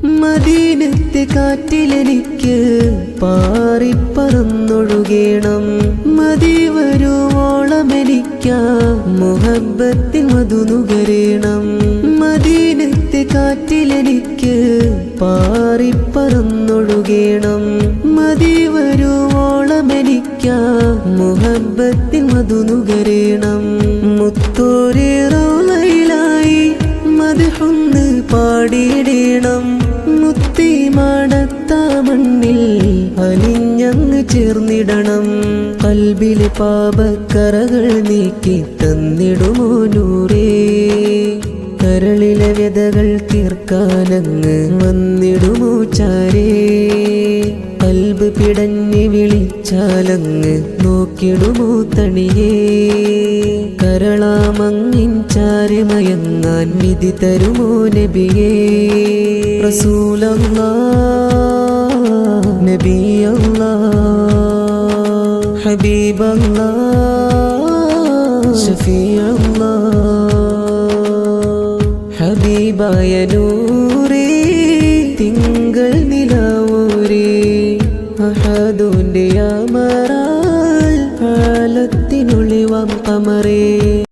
മദീനത്തെ കാറ്റിലെനിക്ക് പാറിപ്പറന്നൊഴുകേണം. മതി വരുവോളമെനിക്കാ മുഹബ്ബത്തിൻ മധുനുകരേണം. മദീനത്തെ കാറ്റിലെനിക്ക് പാറിപ്പറന്നൊഴുകേണം. മതി വരുവോളമെനിക്കാ മുഹബ്ബത്തിൻ മധുനുകരേണം. മുത്തോരെ റൗളയിലായി മദ്ഹൊന്ന് പാടിയിടേണം. മുത്തിമാടത്ത മണ്ണിൽ അലിഞ്ഞങ്ങ് ചേർന്നിടണം. കൽബിലെ പാപക്കറകൾ നീക്കി തന്നിടുമോ നൂറേ. കരളിലെ വ്യതകൾ തീർക്കാനങ്ങ് വന്നിടുമോ ചാരേ. കൽബ് പിടഞ്ഞ് വിളിച്ചാലങ്ങ് നോക്കിടുമോ തണിയേ. കരളാമങ്ങിൻ ചാരിമയങ്ങാൻ വിധി തരുമോ നബിയേ. റസൂലല്ലാഹ് നബിയല്ലാഹ് ഹബീബല്ലാഹ് ശഫീഅല്ലാഹ്. ഹബീബായ നൂറേ തിങ്കൾ നിലാവൂരേ. അഹദുന്റെ അമറാൽ ആലത്തിനുള്ളിവാം കമറേ.